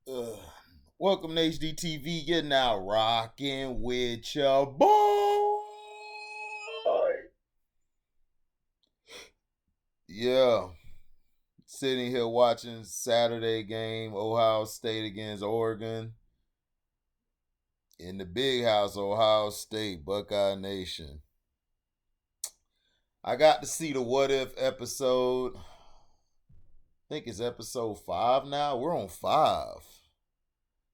Uh, Welcome to HDTV. You're now rocking with your boy. Yeah, sitting here watching Saturday game, Ohio State against Oregon. In the big house, Ohio State, Buckeye Nation. I got to see the What If episode. I think it's episode 5 now. We're on 5.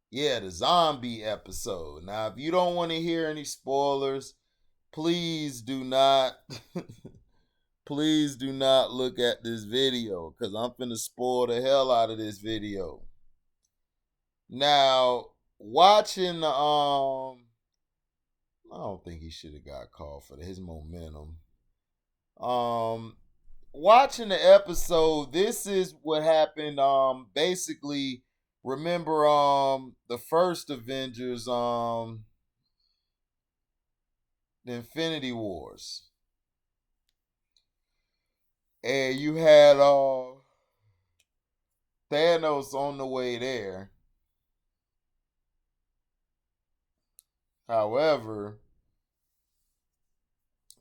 Yeah, the zombie episode. Now, if you don't want to hear any spoilers, please do not please do not look at this video because I'm finna spoil the hell out of this video. Now, watching the I don't think he should have got called for his momentum. Um Watching the episode, this is what happened. Basically, remember the first Avengers, the Infinity Wars. And you had Thanos on the way there. However,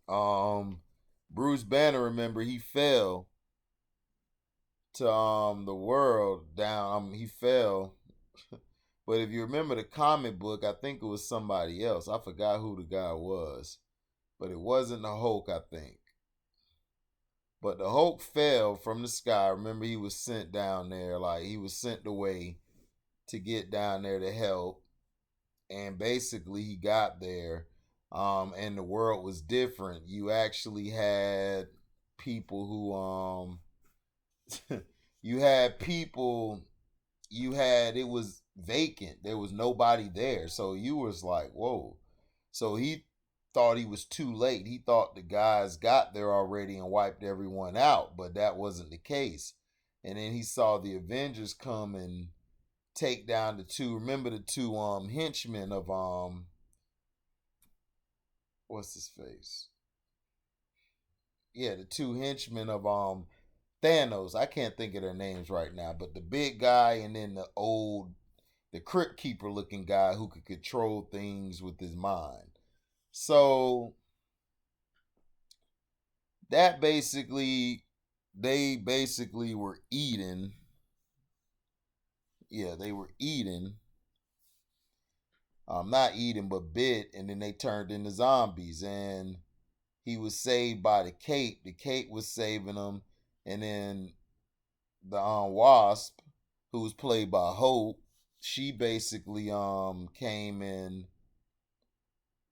um, Bruce Banner, remember, he fell to the world down. He fell. But if you remember the comic book, I think it was somebody else. I forgot who the guy was, but it wasn't the Hulk, I think. But the Hulk fell from the sky. Remember, he was sent down there, like he was sent away to get down there to help. And basically, he got there, and the world was different. You actually had people you had people, it was vacant. There was nobody there, so you was like, whoa. So he thought he was too late. He thought the guys got there already and wiped everyone out, but that wasn't the case. And then he saw the Avengers come and take down the two. Remember the two henchmen of what's his face? Yeah, the two henchmen of Thanos. I can't think of their names right now, but the big guy and then the crypt keeper looking guy who could control things with his mind. So that basically, they basically were eating. Yeah, they were eating. Not eating, but bit, and then they turned into zombies. And he was saved by the cape. The cape was saving him, and then the Wasp, who was played by Hope, she basically came and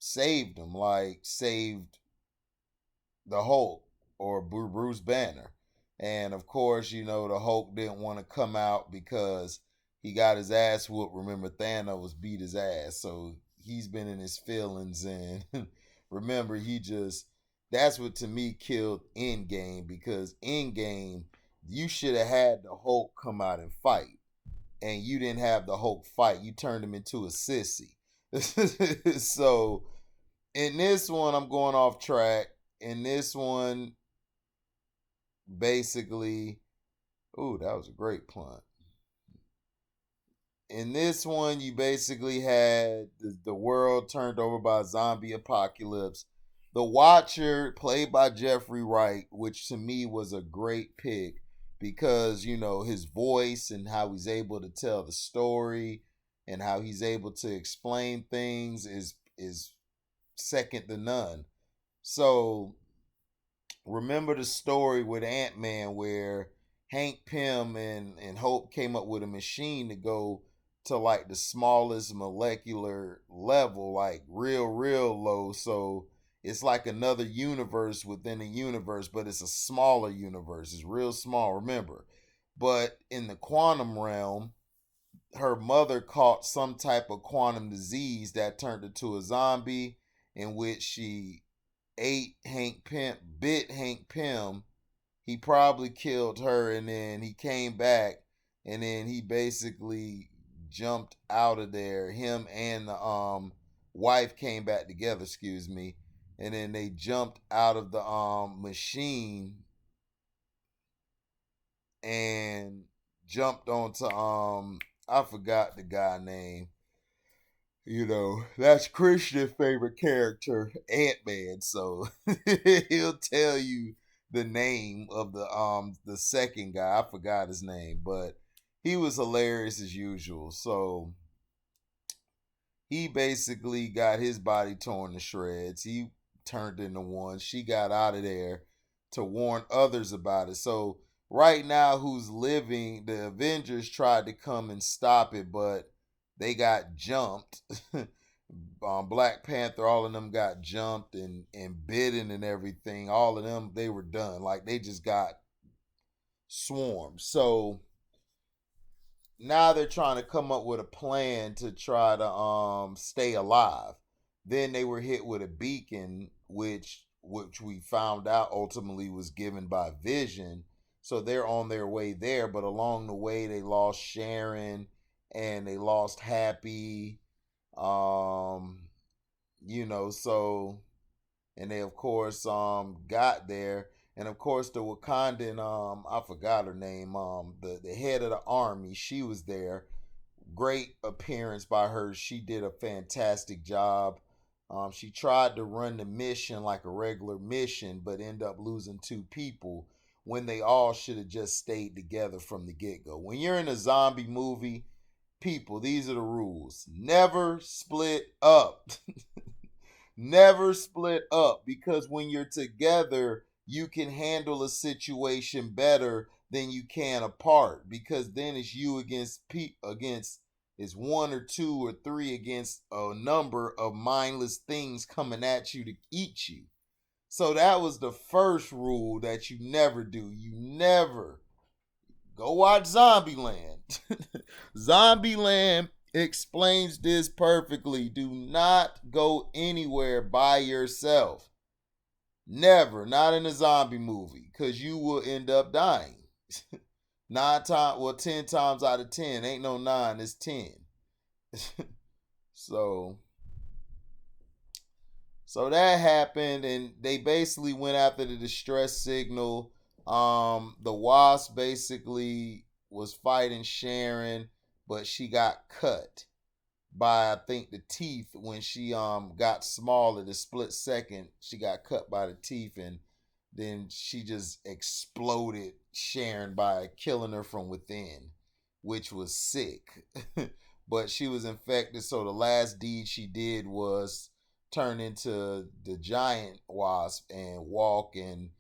saved him, like saved the Hulk or Bruce Banner. And of course, the Hulk didn't want to come out because he got his ass whooped. Remember, Thanos beat his ass, so he's been in his feelings. And remember, that's what to me killed Endgame, because Endgame, you should have had the Hulk come out and fight, and you didn't have the Hulk fight. You turned him into a sissy. So in this one, I'm going off track. In this one, basically, ooh, that was a great punt. In this one, you basically had the world turned over by a zombie apocalypse. The Watcher, played by Jeffrey Wright, which to me was a great pick because, his voice and how he's able to tell the story and how he's able to explain things is second to none. So remember the story with Ant-Man where Hank Pym and Hope came up with a machine to go to like the smallest molecular level, like real low. So it's like another universe within a universe, but it's a smaller universe. It's real small, remember. But in the quantum realm, her mother caught some type of quantum disease that turned her to a zombie, in which she ate Hank Pym, bit Hank Pym. He probably killed her, and then he came back, and then he basically jumped out of there. Him and the wife came back together, excuse me, and then they jumped out of the machine and jumped onto I forgot the guy name. That's Christian's favorite character, Ant Man. So he'll tell you the name of the second guy. I forgot his name, but he was hilarious as usual. So he basically got his body torn to shreds. He turned into one. She got out of there to warn others about it. So right now, who's living? The Avengers tried to come and stop it, but they got jumped. Black Panther, all of them got jumped and bitten and everything. All of them, they were done. Like they just got swarmed. So now they're trying to come up with a plan to try to stay alive. Then they were hit with a beacon, which we found out ultimately was given by Vision. So they're on their way there, but along the way they lost Sharon and they lost Happy. Um, so and they of course got there, and of course the Wakandan, I forgot her name, the head of the army, she was there. Great appearance by her. She did a fantastic job. She tried to run the mission like a regular mission, but ended up losing two people when they all should have just stayed together from the get-go. When you're in a zombie movie, people, these are the rules: never split up. Never split up, because when you're together, you can handle a situation better than you can apart, because then it's you against it's one or two or three against a number of mindless things coming at you to eat you. So that was the first rule that you never do. You never go watch Zombieland. Zombieland explains this perfectly. Do not go anywhere by yourself. Never. Not in a zombie movie, because you will end up dying. 10 times out of 10. Ain't no 9, it's 10. so so that happened, and they basically went after the distress signal. The Wasp basically was fighting Sharon, but she got cut by, I think, the teeth when she got smaller. The split second, she got cut by the teeth, and then she just exploded Sharon by killing her from within, which was sick. But she was infected, so the last deed she did was turn into the giant wasp and walk and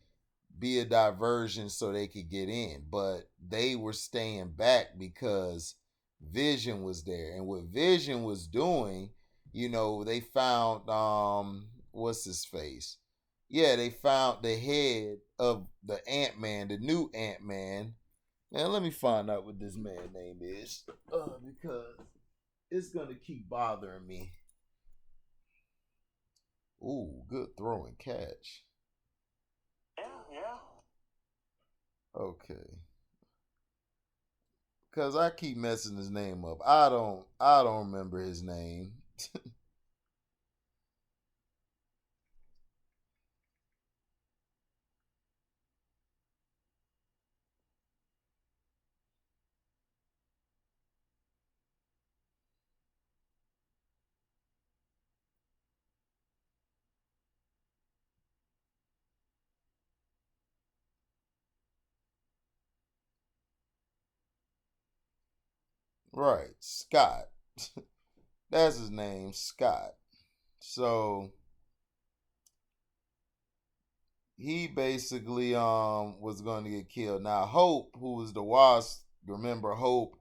be a diversion so they could get in. But they were staying back because Vision was there. And what Vision was doing, they found what's his face? Yeah, they found the head of the Ant-Man, the new Ant-Man. Man, let me find out what this man's name is. Because it's gonna keep bothering me. Ooh, good throw and catch. Yeah, yeah. Okay. Cause I keep messing his name up. I don't remember his name. Right, Scott. That's his name, Scott. So he basically was going to get killed. Now Hope, who was the Wasp, remember Hope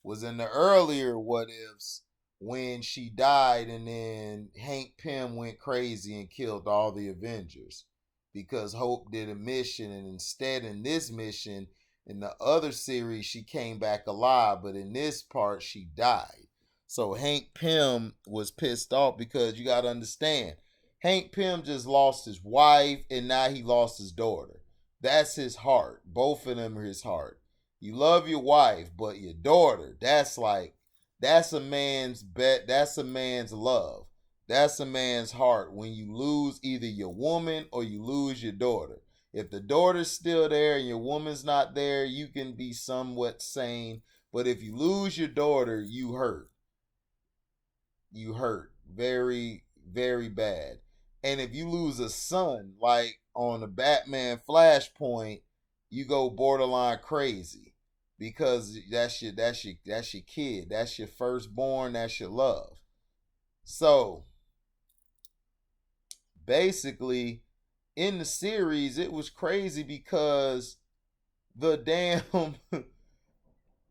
was in the earlier what ifs when she died, and then Hank Pym went crazy and killed all the Avengers because Hope did a mission, and instead in this mission, in the other series, she came back alive, but in this part she died. So Hank Pym was pissed off, because you got to understand, Hank Pym just lost his wife and now he lost his daughter. That's his heart. Both of them are his heart. You love your wife, but your daughter, that's a man's bet. That's a man's love. That's a man's heart. When you lose either your woman or you lose your daughter. If the daughter's still there and your woman's not there, you can be somewhat sane. But if you lose your daughter, you hurt very, very bad. And if you lose a son, like on the Batman Flashpoint, you go borderline crazy because that's your kid, that's your firstborn, that's your love. So basically, in the series, it was crazy because the damn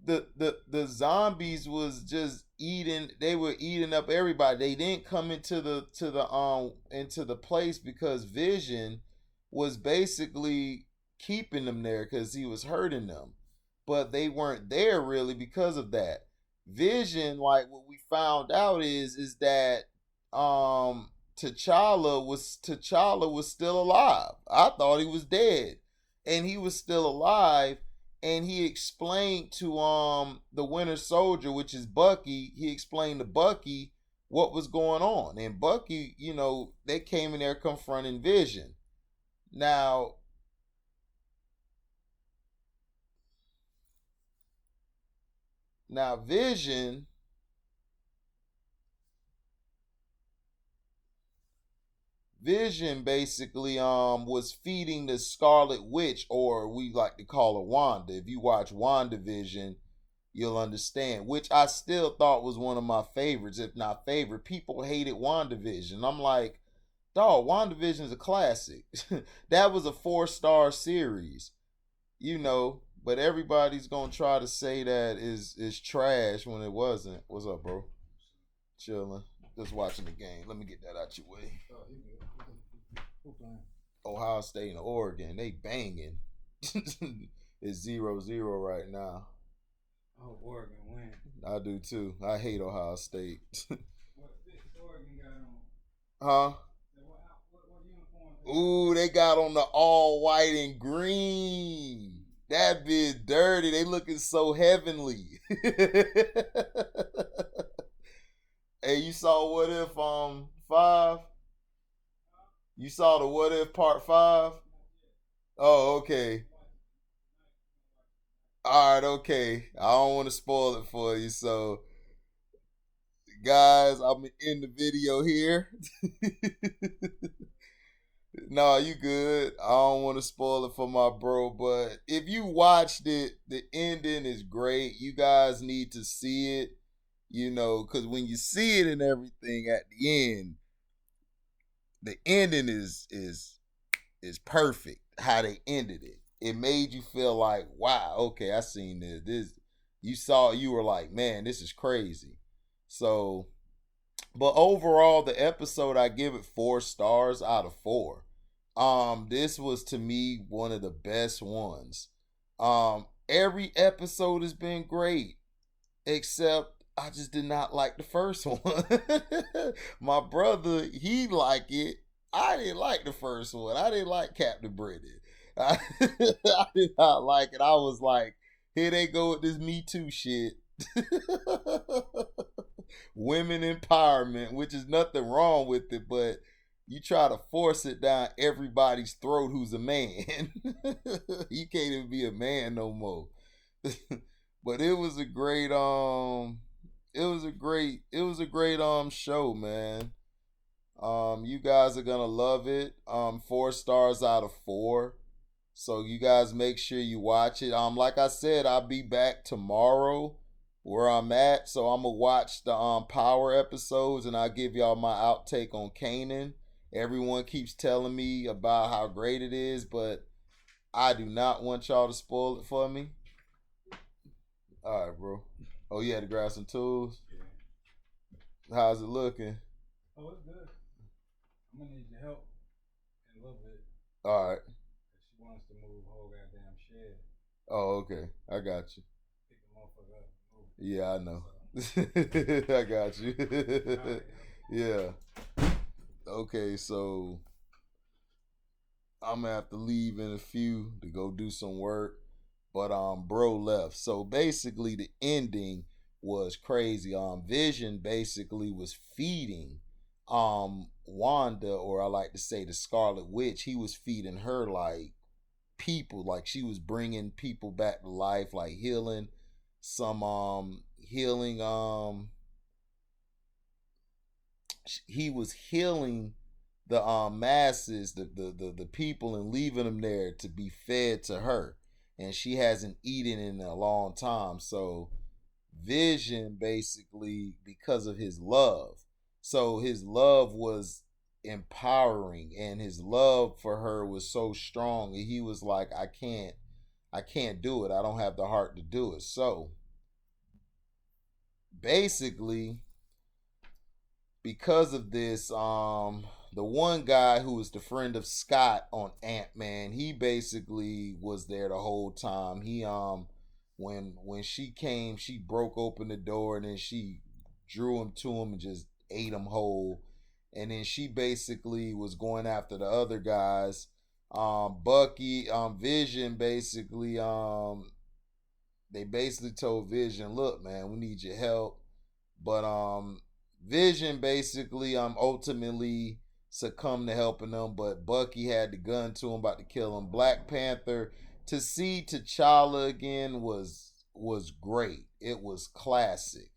the zombies was just eating, they were eating up everybody. They didn't come into the place because Vision was basically keeping them there because he was hurting them, but they weren't there really because of that. Vision, like what we found out is that T'Challa was still alive. I thought he was dead, and he was still alive. And he explained to the Winter Soldier, which is Bucky. He explained to Bucky what was going on, and Bucky, they came in there confronting Vision. Now, now Vision basically was feeding the Scarlet Witch, or we like to call her Wanda. If you watch WandaVision, you'll understand. Which I still thought was one of my favorites, if not favorite. People hated WandaVision. I'm like, dog, WandaVision is a classic. That was a 4-star series, but everybody's gonna try to say that is trash when it wasn't. What's up, bro? Chilling. Just watching the game. Let me get that out your way. Ohio State and Oregon, they banging. It's 0-0 right now. I hope Oregon win. I do too. I hate Ohio State. What Oregon got Huh? on? What uniform? Ooh, they got on the all white and green. That bit dirty. They looking so heavenly. Hey, you saw What If 5? You saw the What If Part 5? Oh, okay. All right, okay. I don't want to spoil it for you. So, guys, I'm in the video here. No, you good. I don't want to spoil it for my bro, but if you watched it, the ending is great. You guys need to see it, because when you see it and everything at the ending is perfect. How they ended it, it made you feel like, wow, okay, I seen this. You were like, man, this is crazy. So, but overall, the episode, I give it 4 stars out of 4. This was to me one of the best ones. Every episode has been great, except I just did not like the first one. My brother, he liked it. I didn't like the first one. I didn't like Captain Britain. I did not like it. I was like, here they go with this Me Too shit. Women empowerment, which is nothing wrong with it, but you try to force it down everybody's throat who's a man. You can't even be a man no more. But it was a great show, man. You guys are gonna love it. 4 stars out of 4. So you guys make sure you watch it. Like I said, I'll be back tomorrow where I'm at. So I'm gonna watch the Power episodes, and I'll give y'all my outtake on Kanan. Everyone keeps telling me about how great it is, but I do not want y'all to spoil it for me. All right, bro. Oh, you had to grab some tools. Yeah. How's it looking? Oh, it's good. I'm gonna need your help in a little bit. All right. She wants to move the whole goddamn shed. Oh, okay. I got you. Pick the motherfucker up. Move. Yeah, I know. So. I got you. Right. Yeah. Okay, so I'm gonna have to leave in a few to go do some work. But bro left. So basically the ending was crazy. Vision basically was feeding Wanda, or I like to say the Scarlet Witch. He was feeding her like people, like she was bringing people back to life, like healing. some healing. He was healing the masses, the people, and leaving them there to be fed to her, and she hasn't eaten in a long time. So Vision, basically, because of his love, so his love was empowering, and his love for her was so strong, and he was like, I can't do it. I don't have the heart to do it. So basically, because of this, the one guy who was the friend of Scott on Ant-Man, he basically was there the whole time. He when she came, she broke open the door, and then she drew him to him and just ate him whole. And then she basically was going after the other guys. Bucky, Vision, basically, they basically told Vision, look, man, we need your help. But Vision basically ultimately succumbed to helping them, but Bucky had the gun to him, about to kill him. Black Panther, to see T'Challa again was great. It was classic.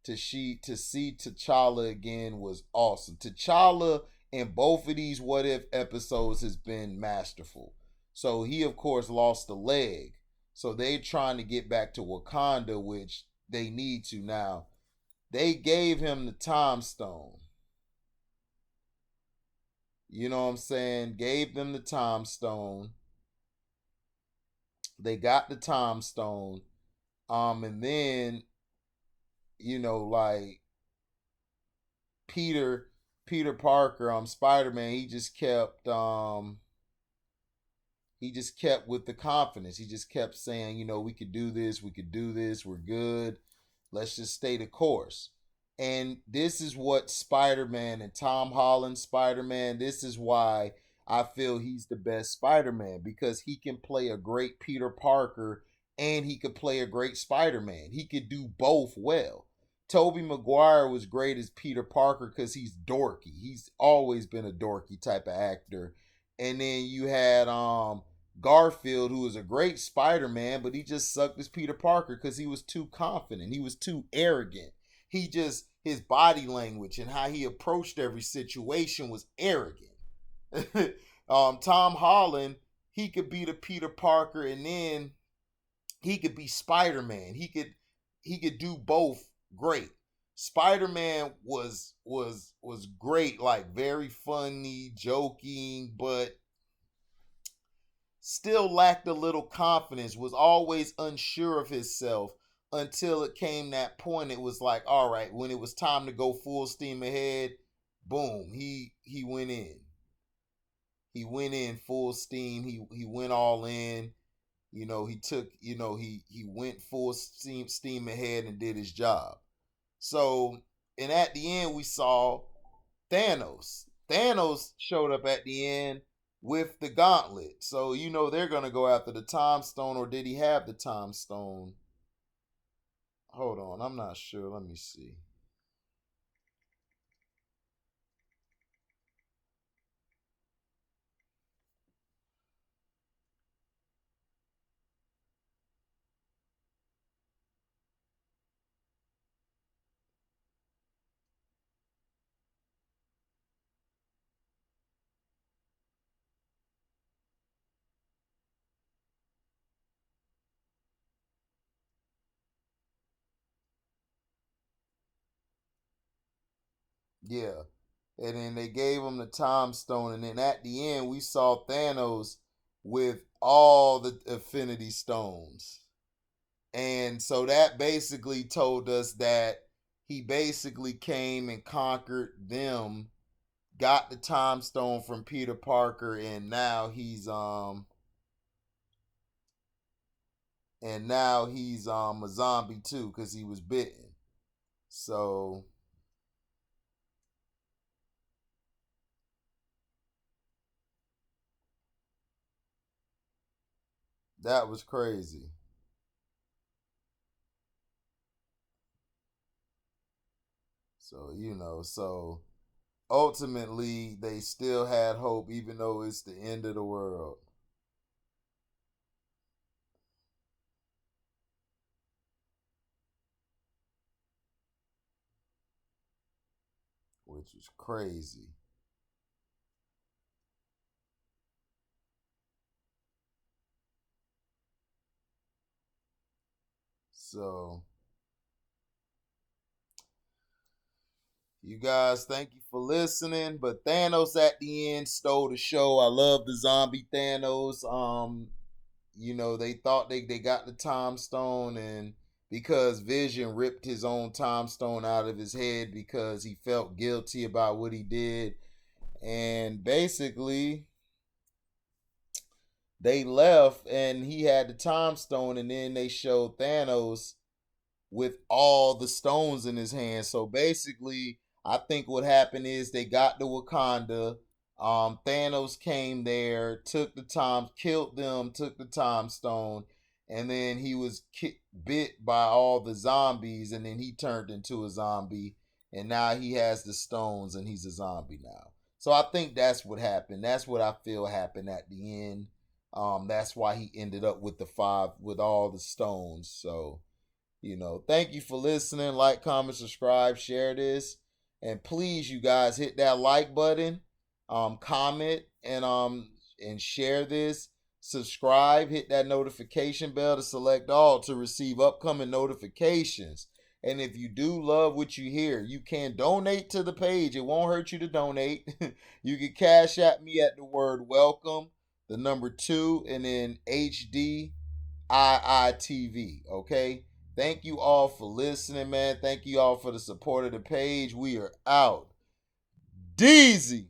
To see T'Challa again was awesome. T'Challa in both of these What If episodes has been masterful. So he of course lost a leg. So they trying to get back to Wakanda, which they need to now. They gave him the time stone. You know what I'm saying? Gave them the time stone. They got the time stone. And then, like Peter Peter Parker, Spider-Man, he just kept with the confidence. He just kept saying, we could do this, we're good. Let's just stay the course. And this is what Spider-Man and Tom Holland Spider-Man, this is why I feel he's the best Spider-Man, because he can play a great Peter Parker and he could play a great Spider-Man. He could do both well. Tobey Maguire was great as Peter Parker because he's dorky. He's always been a dorky type of actor. And then you had Garfield, who was a great Spider-Man, but he just sucked as Peter Parker because he was too confident. He was too arrogant. His body language and how he approached every situation was arrogant. Tom Holland, he could be the Peter Parker, and then he could be Spider-Man. He could do both great. Spider-Man was great, like very funny, joking, but still lacked a little confidence, was always unsure of himself until it came that point. It was like, all right, when it was time to go full steam ahead, boom, he went in. He went in full steam. He went all in. He took, he went full steam ahead and did his job. So, and at the end we saw Thanos. Thanos showed up at the end with the gauntlet. So they're gonna go after the time stone, or did he have the time stone? Hold on, I'm not sure. Let me see. Yeah. And then they gave him the time stone, and then at the end we saw Thanos with all the Infinity Stones. And so that basically told us that he basically came and conquered them, got the time stone from Peter Parker, and now he's a zombie too because he was bitten. So that was crazy. So ultimately they still had hope even though it's the end of the world. which was crazy. So, you guys, thank you for listening. But Thanos at the end stole the show. I love the zombie Thanos. They thought they got the time stone, and because Vision ripped his own time stone out of his head because he felt guilty about what he did. And basically they left and he had the time stone, and then they showed Thanos with all the stones in his hand. So basically, I think what happened is they got to Wakanda. Thanos came there, took the time, killed them, took the time stone, and then he was bit by all the zombies, and then he turned into a zombie, and now he has the stones, and he's a zombie now. So I think that's what happened. That's what I feel happened at the end. That's why he ended up with the five with all the stones. So thank you for listening. Like, comment, subscribe, share this, and please, you guys, hit that like button, comment, and share this. Subscribe, hit that notification bell to select all to receive upcoming notifications. And if you do love what you hear, you can donate to the page. It won't hurt you to donate. You can cash at me at the word welcome, the number 2, and then HDIITV. Okay. Thank you all for listening, man. Thank you all for the support of the page. We are out. Deezy.